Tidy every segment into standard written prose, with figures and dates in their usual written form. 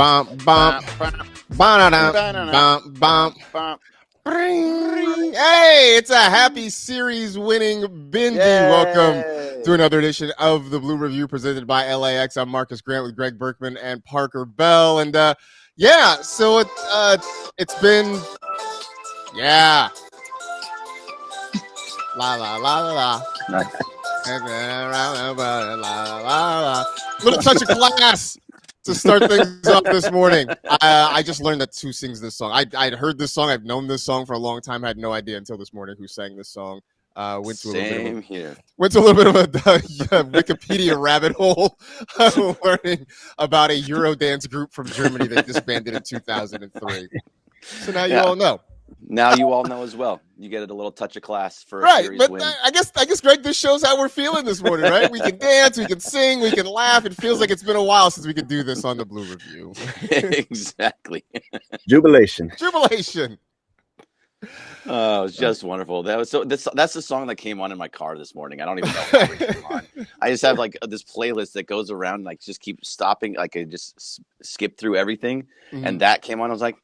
Bump, bump, ba-da-da, bump, bump. Hey, it's a happy series winning Bendy. Welcome to another edition of the Blue Review presented by LAX. I'm Marcus Grant with Greg Berkman and Parker Bell. And so it's been la la la la la. Little touch of class to start things off this morning. I just learned that who sings this song. I'd heard this song. I've known this song for a long time. Had no idea until this morning who sang this song. Went to a little bit of a Wikipedia rabbit hole, learning about a Eurodance group from Germany that disbanded in 2003. So now you all know. Now you all know as well. You get a little touch of class for a series but win. I guess, Greg, this shows how we're feeling this morning, right? We can dance, we can sing, we can laugh. It feels like it's been a while since we could do this on the Blue Review. Exactly. Jubilation. Oh, it's just wonderful. That's the song that came on in my car this morning. I don't even know how it came on. I just have like this playlist that goes around, like just keep stopping. Like I just skip through everything, and that came on. I was like,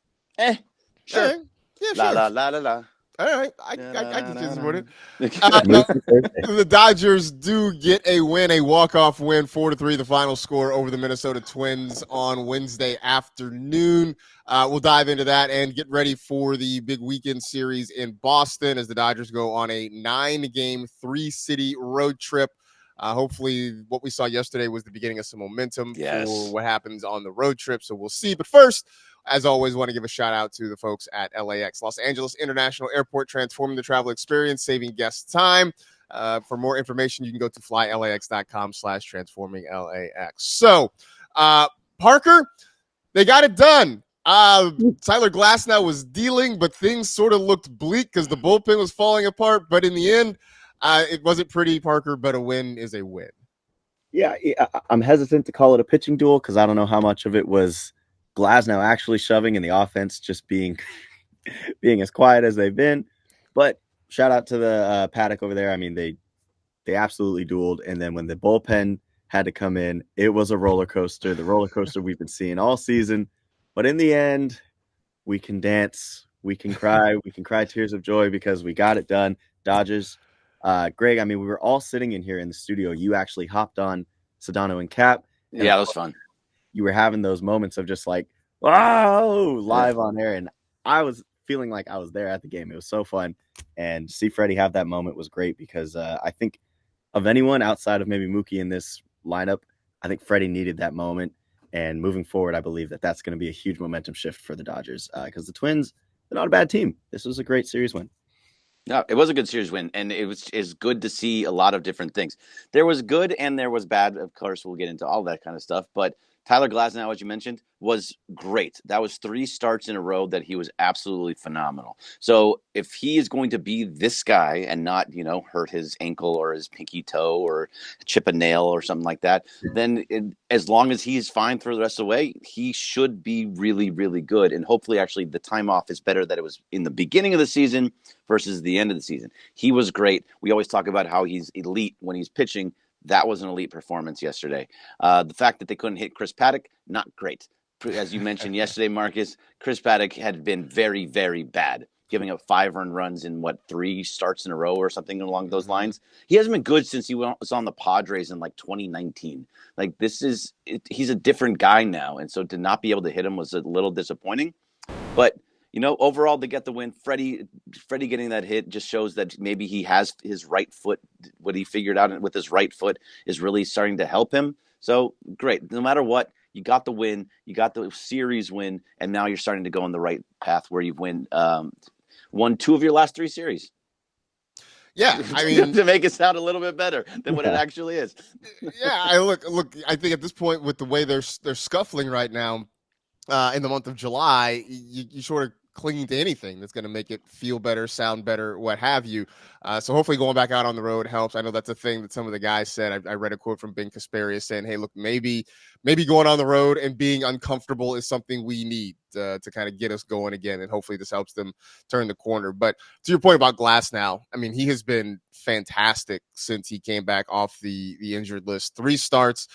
sure. Yeah, la, sure. la la la la. All right, I can do this morning. The Dodgers do get a win, a walk-off win, 4-3, the final score over the Minnesota Twins on Wednesday afternoon. We'll dive into that and get ready for the big weekend series in Boston as the Dodgers go on a 9-game, 3-city road trip. Hopefully what we saw yesterday was the beginning of some momentum for what happens on the road trip, so we'll see. But first, as always, want to give a shout out to the folks at LAX, Los Angeles International Airport, transforming the travel experience, saving guests time. For more information, you can go to flylax.com/transforminglax. So, Parker, they got it done. Tyler Glasnow was dealing, but things sort of looked bleak because the bullpen was falling apart. But in the end, it wasn't pretty, Parker, but a win is a win. Yeah, I'm hesitant to call it a pitching duel because I don't know how much of it was Glasnow actually shoving and the offense just being as quiet as they've been. But shout out to the paddock over there. I mean, they absolutely dueled. And then when the bullpen had to come in, it was a roller coaster, the roller coaster we've been seeing all season. But in the end, we can dance, we can cry tears of joy because we got it done. Dodgers. Greg, I mean, we were all sitting in here in the studio. You actually hopped on Sedano and Cap. Yeah, that was fun. You were having those moments of just like, whoa, live on air. And I was feeling like I was there at the game. It was so fun. And to see Freddie have that moment was great because I think of anyone outside of maybe Mookie in this lineup, I think Freddie needed that moment. And moving forward, I believe that that's going to be a huge momentum shift for the Dodgers because the Twins, they're not a bad team. This was a great series win. No, it was a good series win, and it's good to see a lot of different things. There was good and there was bad. Of course, we'll get into all that kind of stuff, but Tyler Glasnow, as you mentioned, was great. That was 3 starts in a row that he was absolutely phenomenal. So if he is going to be this guy and not, hurt his ankle or his pinky toe or chip a nail or something like that, then as long as he's fine through the rest of the way, he should be really, really good. And hopefully, actually, the time off is better that it was in the beginning of the season versus the end of the season. He was great. We always talk about how he's elite when he's pitching. That was an elite performance yesterday. The fact that they couldn't hit Chris Paddock, not great. As you mentioned yesterday, Marcus, Chris Paddock had been very, very bad, giving up 5 earned runs in 3 starts in a row or something along those lines. He hasn't been good since he was on the Padres in 2019. He's a different guy now. And so to not be able to hit him was a little disappointing. But overall, they get the win. Freddie getting that hit just shows that maybe he has his right foot. What he figured out with his right foot is really starting to help him. So great. No matter what, you got the win. You got the series win, and now you're starting to go on the right path where you've won 2 of your last 3 series. Yeah, I mean, to make it sound a little bit better than what it actually is. Yeah, I think at this point with the way they're scuffling right now in the month of July, you sort of clinging to anything that's going to make it feel better, sound better, what have you. So hopefully going back out on the road helps. I know that's a thing that some of the guys said. I read a quote from Ben Kasparius saying, hey, look, maybe going on the road and being uncomfortable is something we need to kind of get us going again, and hopefully this helps them turn the corner. But to your point about Glasnow, I mean, he has been fantastic since he came back off the injured list. 3 starts.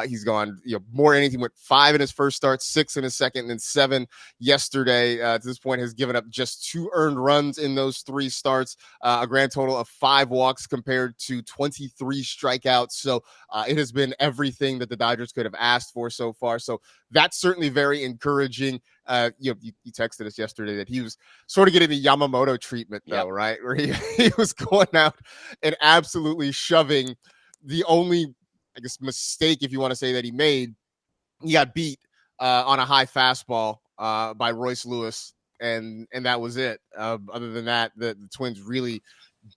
He's gone more innings. He went 5 in his first start, 6 in his second, and then 7 yesterday. To this point, has given up just 2 earned runs in those 3 starts, a grand total of 5 walks compared to 23 strikeouts. So it has been everything that the Dodgers could have asked for so far. So that's certainly very encouraging. You texted us yesterday that he was sort of getting the Yamamoto treatment, though, right? Where he was going out and absolutely shoving. The only, I guess, mistake, if you want to say, that he made, he got beat on a high fastball by Royce Lewis, and that was it. Other than that, the Twins really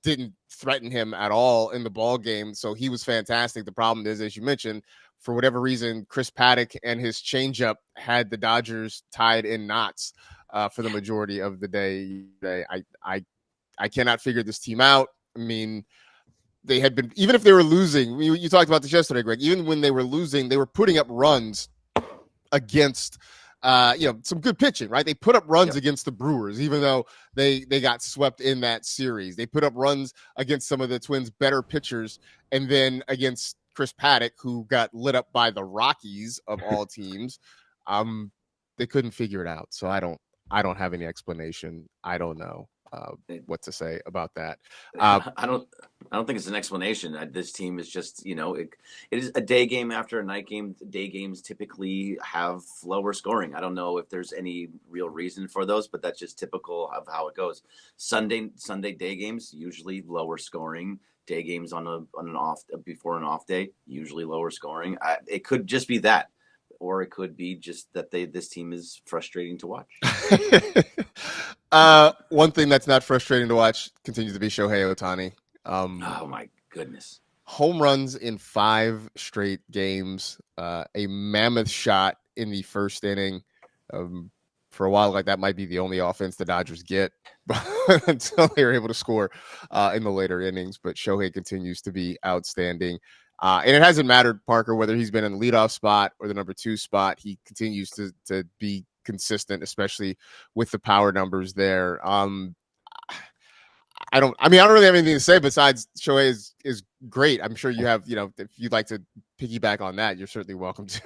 didn't threaten him at all in the ball game. So he was fantastic. The problem is, as you mentioned, for whatever reason, Chris Paddock and his changeup had the Dodgers tied in knots for the majority of the day. I cannot figure this team out. I mean, they had been, even if they were losing, you talked about this yesterday, Greg, even when they were losing, they were putting up runs against some good pitching, right? They put up runs against the Brewers, even though they got swept in that series. They put up runs against some of the Twins' better pitchers, and then against Chris Paddock, who got lit up by the Rockies of all teams. They couldn't figure it out. So I don't have any explanation. I don't know what to say about that. I don't think it's an explanation. This team is just, it is a day game after a night game. Day games typically have lower scoring. I don't know if there's any real reason for those, but that's just typical of how it goes. Sunday day games, usually lower scoring. Day games on an off, before an off day, usually lower scoring. It could just be that, or it could be just that this team is frustrating to watch. One thing that's not frustrating to watch continues to be Shohei Ohtani. Oh my goodness. Home runs in 5 straight games, a mammoth shot in the first inning. For a while, like, that might be the only offense the Dodgers get until they're able to score in the later innings. But Shohei continues to be outstanding. And it hasn't mattered, Parker, whether he's been in the leadoff spot or the number 2 spot. He continues to be consistent, especially with the power numbers there. I don't really have anything to say besides Shohei is great. I'm sure you have, if you'd like to piggyback on that, you're certainly welcome to.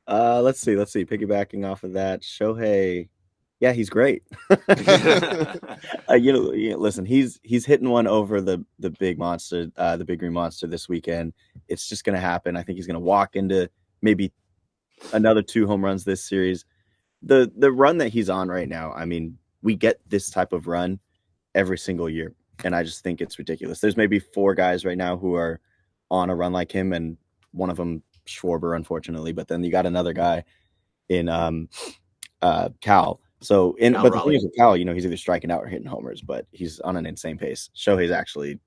Let's see. Piggybacking off of that, Shohei, yeah, he's great. Listen, he's hitting one over the big monster, the big green monster this weekend. It's just going to happen. I think he's going to walk into maybe another 2 home runs this series. The run that he's on right now, I mean, we get this type of run every single year, and I just think it's ridiculous. There's maybe 4 guys right now who are on a run like him, and one of them Schwarber, unfortunately, but then you got another guy in Cal. So but the thing is with Cal, he's either striking out or hitting homers, but he's on an insane pace. Shohei's actually,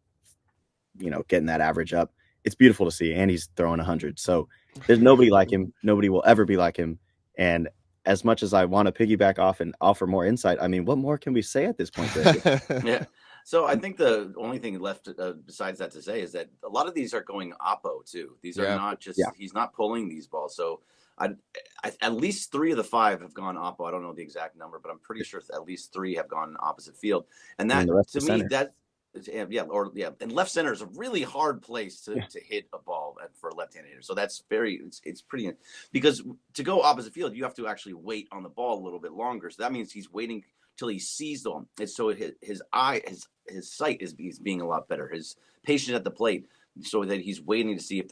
getting that average up. It's beautiful to see, and he's throwing 100. So there's nobody like him. Nobody will ever be like him. And as much as I want to piggyback off and offer more insight, I mean, what more can we say at this point, Greg? Yeah. So I think the only thing left besides that to say is that a lot of these are going oppo too. These are not just he's not pulling these balls. So at least 3 of the 5 have gone oppo. I don't know the exact number, but I'm pretty sure at least 3 have gone opposite field. And that to me and left center is a really hard place to hit a ball for a left-handed hitter. So that's it's pretty, because to go opposite field, you have to actually wait on the ball a little bit longer. So that means he's waiting till he sees them. And so his sight is being a lot better. His patience at the plate, so that he's waiting to see if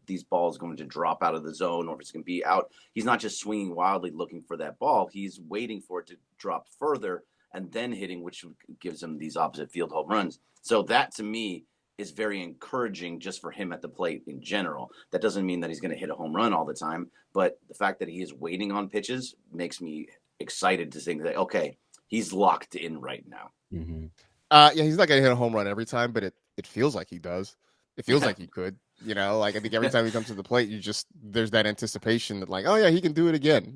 these balls are going to drop out of the zone or if it's going to be out. He's not just swinging wildly looking for that ball. He's waiting for it to drop further and then hitting, which gives him these opposite field home runs. So that to me is very encouraging just for him at the plate in general. That doesn't mean that he's going to hit a home run all the time, but the fact that he is waiting on pitches makes me excited to think that, okay, he's locked in right now. Mm-hmm. He's not going to hit a home run every time, but it feels like he does. It feels like he could, like, I think every time he comes to the plate, there's that anticipation that, like, oh yeah, he can do it again,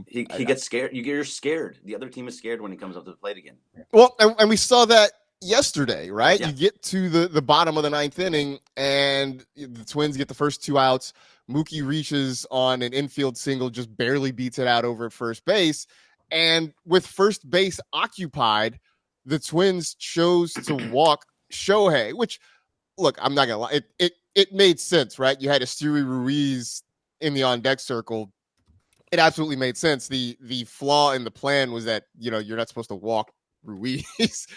he gets scared. You're scared. The other team is scared when he comes up to the plate again. Well, and we saw that, yesterday, right? Yeah. You get to the bottom of the ninth inning, and the Twins get the first 2 outs. Mookie reaches on an infield single, just barely beats it out over at first base. And with first base occupied, the Twins chose to walk Shohei, which, look, I'm not gonna lie, it made sense, right? You had Esteury Ruiz in the on deck circle. It absolutely made sense. The flaw in the plan was that, you're not supposed to walk Ruiz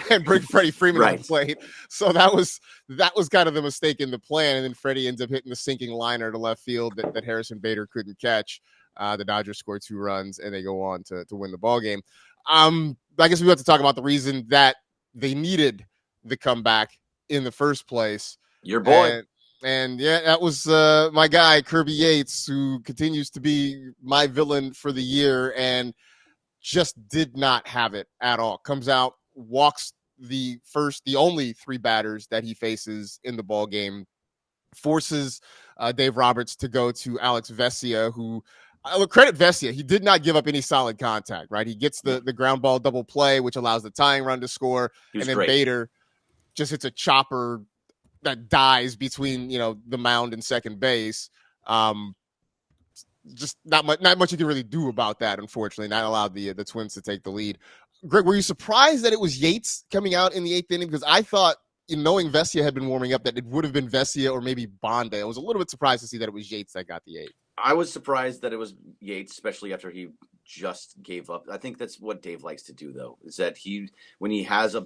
and bring Freddie Freeman to the plate. So that was kind of the mistake in the plan. And then Freddie ends up hitting the sinking liner to left field that Harrison Bader couldn't catch. The Dodgers score 2 runs and they go on to win the ball game. I guess we have to talk about the reason that they needed the comeback in the first place. Your boy. And yeah, that was my guy, Kirby Yates, who continues to be my villain for the year and just did not have it at all. Comes out, walks the only 3 batters that he faces in the ball game, forces Dave Roberts to go to Alex Vesia, who I will credit Vesia. He did not give up any solid contact, right? He gets the ground ball double play, which allows the tying run to score. And then great. Bader just hits a chopper that dies between, the mound and second base. Just not much you can really do about that, unfortunately. Not allowed the Twins to take the lead. Greg, were you surprised that it was Yates coming out in the 8th inning? Because I thought, knowing Vesia had been warming up, that it would have been Vesia or maybe Bonde. I was a little bit surprised to see that it was Yates that got the 8th. I was surprised that it was Yates, especially after he just gave up. I think that's what Dave likes to do, though, is that when he has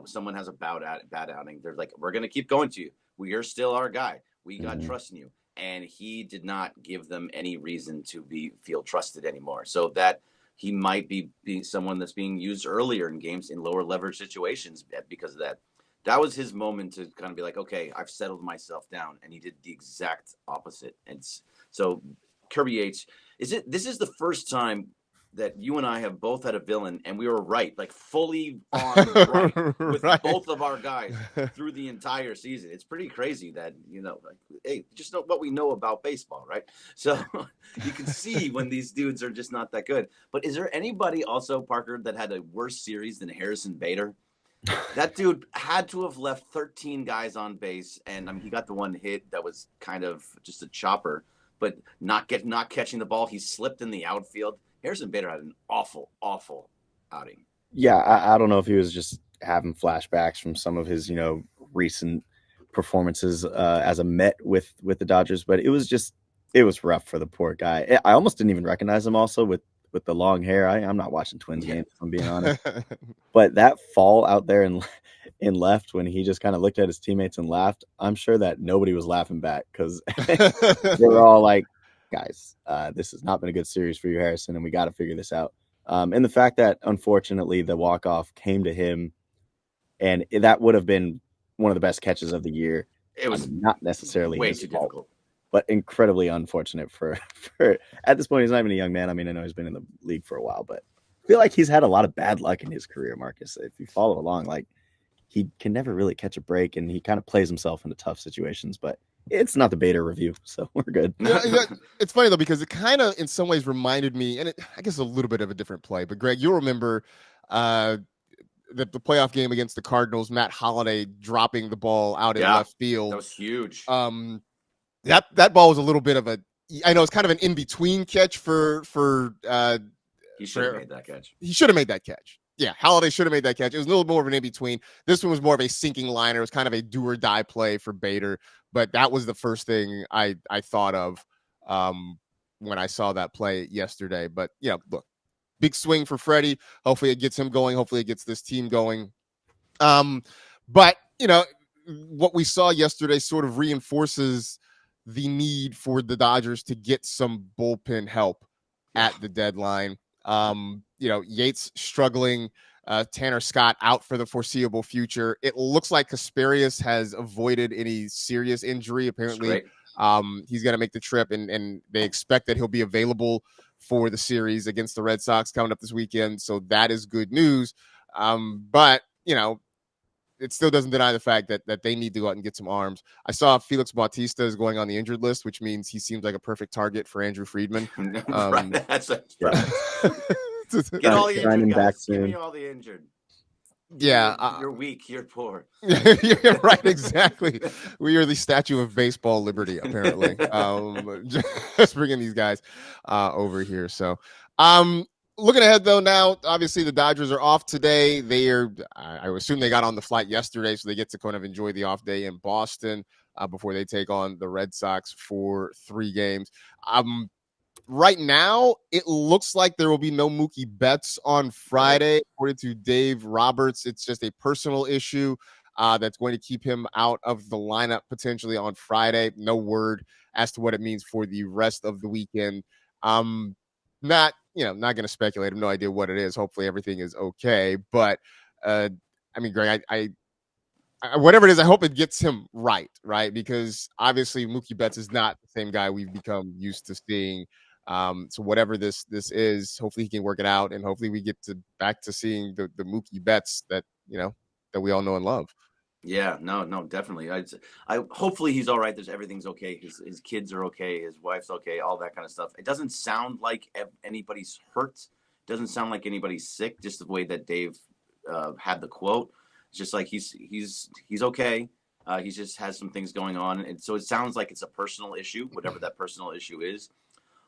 someone has a bad outing, they're like, we're going to keep going to you. You're still our guy. We got trust in you. And he did not give them any reason to feel trusted anymore. So that he might be someone that's being used earlier in games in lower leverage situations because of that. That was his moment to kind of be like, okay, I've settled myself down. And he did the exact opposite. And so Kirby Yates, this is the first time that you and I have both had a villain and we were right, like fully on right with both of our guys through the entire season. It's pretty crazy that, hey, just know what we know about baseball, right? So you can see when these dudes are just not that good. But is there anybody also, Parker, that had a worse series than Harrison Bader? That dude had to have left 13 guys on base, and he got the one hit that was kind of just a chopper, but not catching the ball. He slipped in the outfield. Harrison Bader had an awful, awful outing. Yeah, I don't know if he was just having flashbacks from some of his, recent performances as a Met with the Dodgers, but it was rough for the poor guy. I almost didn't even recognize him also with the long hair. I'm not watching Twins games, if I'm being honest. But that fall out there in left when he just kind of looked at his teammates and laughed, I'm sure that nobody was laughing back because they were all like, guys, this has not been a good series for you, Harrison, and we got to figure this out. And the fact that, unfortunately, the walk-off came to him, and that would have been one of the best catches of the year. It was not necessarily way his too fault, difficult, but incredibly unfortunate for at this point. He's not even a young man. I mean, I know he's been in the league for a while, but I feel like he's had a lot of bad luck in his career, Marcus. If you follow along, like, he can never really catch a break, and he kind of plays himself into tough situations, but it's not the Bader review, so we're good. It's funny, though, because it kind of, in some ways, reminded me, and I guess a little bit of a different play, but Greg, you'll remember the playoff game against the Cardinals, Matt Holliday dropping the ball out in left field. That was huge. That ball was a little bit of I know it's kind of an in-between catch for he should have made that catch. He should have made that catch. Yeah, Holliday should have made that catch. It was a little more of an in-between. This one was more of a sinking liner. It was kind of a do-or-die play for Bader. But that was the first thing I thought of when I saw that play yesterday. But, look, big swing for Freddie. Hopefully it gets him going. Hopefully it gets this team going. But, what we saw yesterday sort of reinforces the need for the Dodgers to get some bullpen help at the deadline. Yates struggling, Tanner Scott out for the foreseeable future. It looks like Kasparius has avoided any serious injury. Apparently, he's going to make the trip, and they expect that he'll be available for the series against the Red Sox coming up this weekend. So that is good news. But, it still doesn't deny the fact that they need to go out and get some arms. I saw Felix Bautista is going on the injured list, which means he seems like a perfect target for Andrew Friedman. Right. That's right. Get all the injured guys. Give me all the injured. Yeah, you're weak. You're poor. you're right. Exactly. We are the Statue of Baseball Liberty, apparently. Just bringing these guys over here. So, looking ahead though, now obviously the Dodgers are off today. I assume they got on the flight yesterday, so they get to kind of enjoy the off day in Boston before they take on the Red Sox for 3 games. Right now, it looks like there will be no Mookie Betts on Friday. According to Dave Roberts, it's just a personal issue that's going to keep him out of the lineup potentially on Friday. No word as to what it means for the rest of the weekend. Not going to speculate. I have no idea what it is. Hopefully everything is okay. But I mean, Greg, I whatever it is, I hope it gets him right, because obviously Mookie Betts is not the same guy we've become used to seeing. So whatever this is, hopefully he can work it out, and hopefully we get back to seeing the Mookie Betts that that we all know and love. Yeah, no, definitely. I hopefully he's all right. Everything's okay. His kids are okay. His wife's okay. All that kind of stuff. It doesn't sound like anybody's hurt. It doesn't sound like anybody's sick. Just the way that Dave had the quote. It's just like he's okay. He just has some things going on, and so it sounds like it's a personal issue, whatever that personal issue is.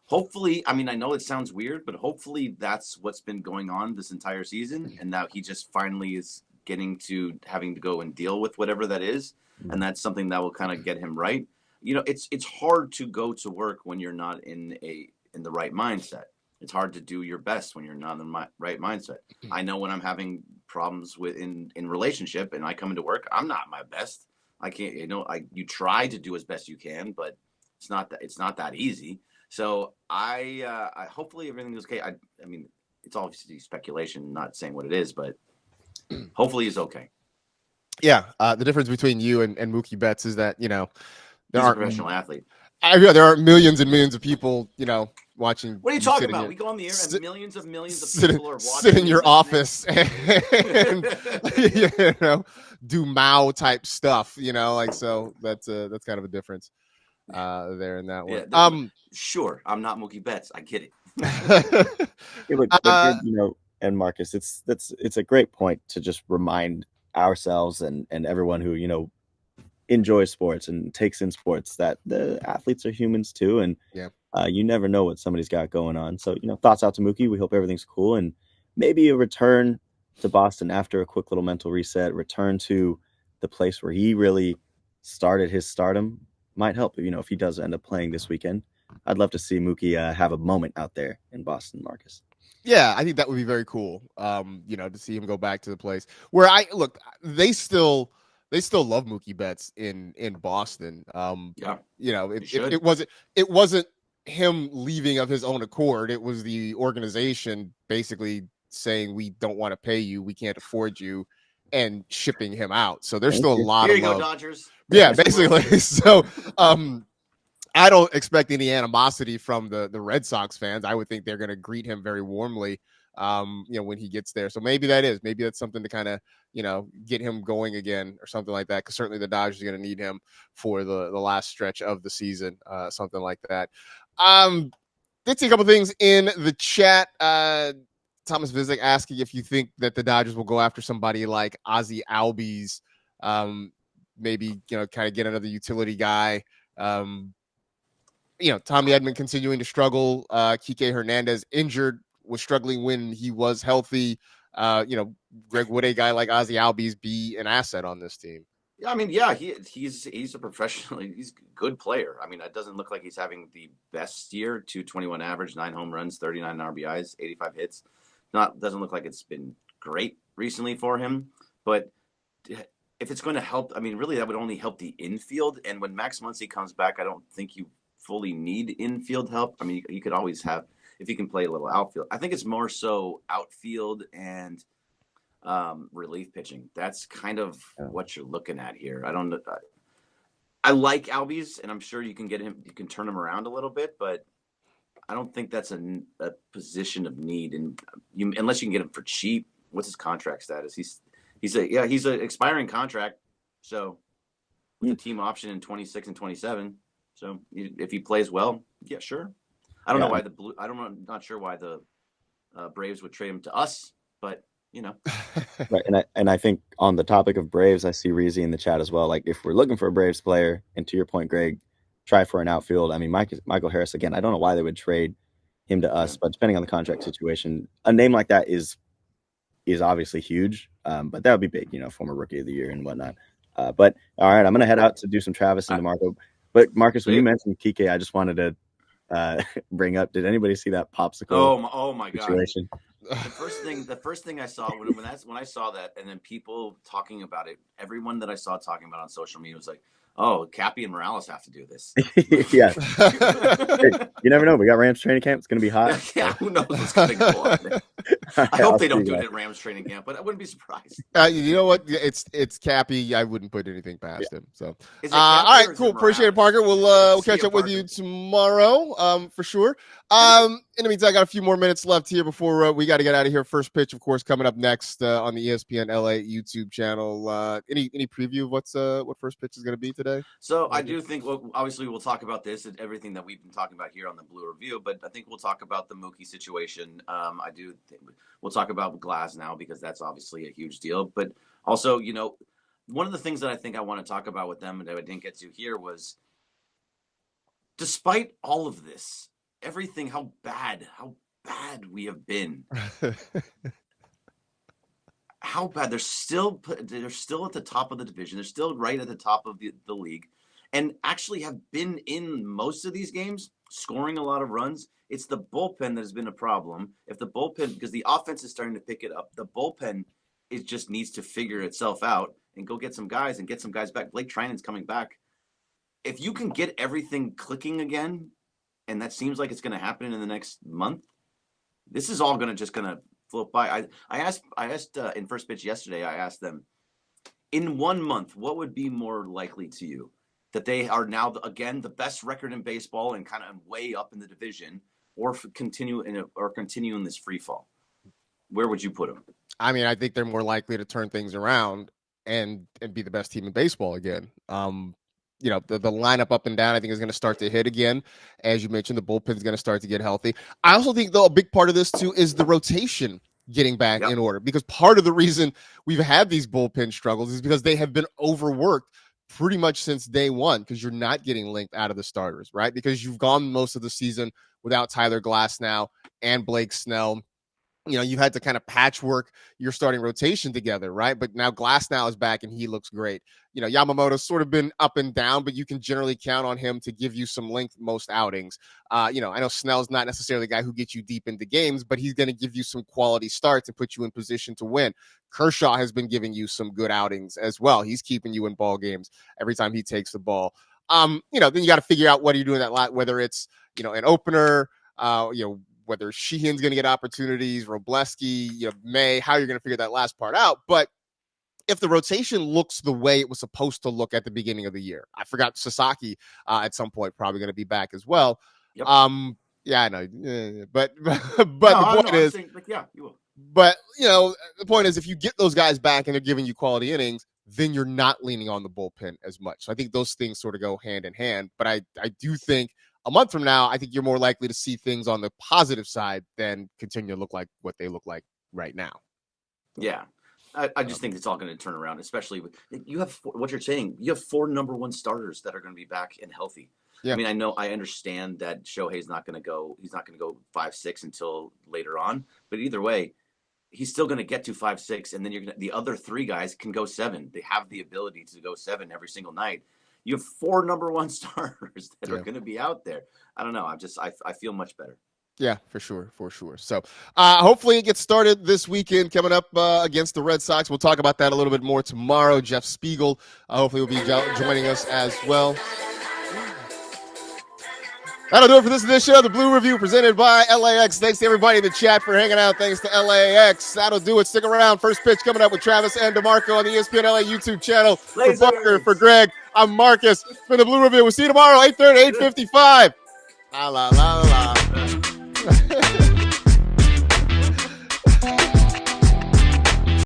Hopefully, I mean, I know it sounds weird, but hopefully that's what's been going on this entire season, and now he just finally is getting to having to go and deal with whatever that is, and that's something that will kind of get him right. It's hard to go to work when you're not in the right mindset. It's hard to do your best when you're not in the right mindset. I know when I'm having problems in relationship and I come into work, I'm not my best. I can't, you try to do as best you can, but it's not that easy. So I hopefully everything is okay. I mean, it's obviously speculation, not saying what it is, but hopefully he's okay. Yeah. The difference between you and Mookie Betts is that, he's a professional athlete. There aren't millions and millions of people, watching. What are you talking about? We go on the air and millions of people are watching. Sit in your office and do Mao type stuff, so that's kind of a difference there in that one. Yeah, sure, I'm not Mookie Betts. I get it. And Marcus, it's a great point to just remind ourselves and everyone who enjoys sports and takes in sports that the athletes are humans too, and you never know what somebody's got going on. So thoughts out to Mookie. We hope everything's cool, and maybe a return to Boston after a quick little mental reset, return to the place where he really started his stardom might help. If he does end up playing this weekend, I'd love to see Mookie have a moment out there in Boston, Marcus. Yeah, I think that would be very cool. To see him go back to the place where they still love Mookie Betts in Boston. It wasn't him leaving of his own accord. It was the organization basically saying, we don't want to pay you, we can't afford you, and shipping him out. So there's still a lot of love. Go, Dodgers. Yeah, basically. So I don't expect any animosity from the Red Sox fans. I would think they're going to greet him very warmly, when he gets there. So maybe that's something to kind of, get him going again or something like that. Because certainly the Dodgers are going to need him for the last stretch of the season, something like that. Did see a couple things in the chat. Thomas Vizic asking if you think that the Dodgers will go after somebody like Ozzie Albies, maybe, kind of get another utility guy. Tommy Edman continuing to struggle. Kike Hernandez injured, was struggling when he was healthy. Greg, would a guy like Ozzie Albies be an asset on this team? Yeah, I mean, he's a professional. He's a good player. I mean, it doesn't look like he's having the best year. 221 average, 9 home runs, 39 RBIs, 85 hits. Doesn't look like it's been great recently for him. But if it's going to help, I mean, really, that would only help the infield. And when Max Muncy comes back, I don't think you fully need infield help. I mean, you could always have, if you can play a little outfield. I think it's more so outfield and relief pitching. That's kind of what you're looking at here. I don't know. I like Albies, and I'm sure you can get him. You can turn him around a little bit, but I don't think that's a position of need. And unless you can get him for cheap. What's his contract status? He's an expiring contract. So with a team option in 26 and 27. So if he plays well, yeah, sure. I don't know why I'm not sure why the Braves would trade him to us, but you know. Right, and I think on the topic of Braves, I see Reezy in the chat as well. Like, if we're looking for a Braves player, and to your point, Greg, try for an outfield. I mean, Michael Harris again. I don't know why they would trade him to us, but depending on the contract situation, a name like that is obviously huge. But that would be big, former Rookie of the Year and whatnot. But all right, I'm gonna head out to do some Travis and DeMarco. But Marcus, when you mentioned Kike, I just wanted to bring up. Did anybody see that popsicle? Oh my situation? God. The first thing I saw when I saw that, and then people talking about it, everyone that I saw talking about on social media was like, "Oh, Cappy and Morales have to do this." Yeah. Hey, you never know. We got Rams training camp. It's going to be hot. Yeah, who knows what's going to go on there. I hope they don't do it at Rams training camp, but I wouldn't be surprised. You know what? It's Cappy. I wouldn't put anything past him. So, all right, cool. Appreciate it, Parker. We'll catch up with you tomorrow, for sure. In the meantime, I got a few more minutes left here before we got to get out of here. First pitch, of course, coming up next on the ESPN LA YouTube channel. Any preview of what first pitch is going to be today? So I do think, obviously, we'll talk about this and everything that we've been talking about here on the Blue Review, but I think we'll talk about the Mookie situation. I do think we'll talk about Glasnow because that's obviously a huge deal. But also, one of the things that I think I want to talk about with them that I didn't get to here was, despite all of this, everything, how bad we have been. How bad they're still at the top of the division. They're still right at the top of the league, and actually have been in most of these games, scoring a lot of runs. It's the bullpen that has been a problem. If the bullpen, because the offense is starting to pick it up, the bullpen just needs to figure itself out and go get some guys back. Blake Treinen's coming back. If you can get everything clicking again, and that seems like it's going to happen in the next month, this is all going to float by. I asked in first pitch yesterday, I asked them, in 1 month, what would be more likely to you? That they are now, again, the best record in baseball and kind of way up in the division, or continue in this free fall? Where would you put them? I mean, I think they're more likely to turn things around and be the best team in baseball again. The lineup up and down, I think, is going to start to hit again. As you mentioned, the bullpen is going to start to get healthy. I also think, though, a big part of this, too, is the rotation getting back in order, because part of the reason we've had these bullpen struggles is because they have been overworked pretty much since day one, because you're not getting length out of the starters, right? Because you've gone most of the season without Tyler Glasnow and Blake Snell. You've had to kind of patchwork your starting rotation together, right? But now Glasnow is back and he looks great. Yamamoto's sort of been up and down, but you can generally count on him to give you some length most outings. I know Snell's not necessarily the guy who gets you deep into games, but he's going to give you some quality starts and put you in position to win. Kershaw has been giving you some good outings as well. He's keeping you in ball games every time he takes the ball. Then you got to figure out what are you doing that lot, whether it's, an opener, whether Sheehan's going to get opportunities, Robleski, May, how you're going to figure that last part out. But if the rotation looks the way it was supposed to look at the beginning of the year, I forgot Sasaki at some point probably going to be back as well. Yep. Yeah, I know. But the point is, you will. But, the point is, if you get those guys back and they're giving you quality innings, then you're not leaning on the bullpen as much. So I think those things sort of go hand in hand. But I do think a month from now, I think you're more likely to see things on the positive side than continue to look like what they look like right now. Yeah. I just think it's all going to turn around, especially with you have what you're saying. You have 4 number 1 starters that are going to be back and healthy. Yeah. I mean, I understand that Shohei's not going to go. He's not going to go 5-6 until later on. But either way, he's still going to get to 5-6, and then the other 3 guys can go 7. They have the ability to go 7 every single night. You have 4 number 1 starters that are going to be out there. I don't know. I feel much better. Yeah, for sure. So hopefully it gets started this weekend coming up against the Red Sox. We'll talk about that a little bit more tomorrow. Jeff Spiegel hopefully will be joining us as well. That'll do it for this edition of the Blue Review presented by LAX. Thanks to everybody in the chat for hanging out. Thanks to LAX. That'll do it. Stick around. First pitch coming up with Travis and DeMarco on the ESPN LA YouTube channel. For Parker, for Greg, I'm Marcus. It's been the Blue Review. We'll see you tomorrow, 8:30, 8:55. La la la.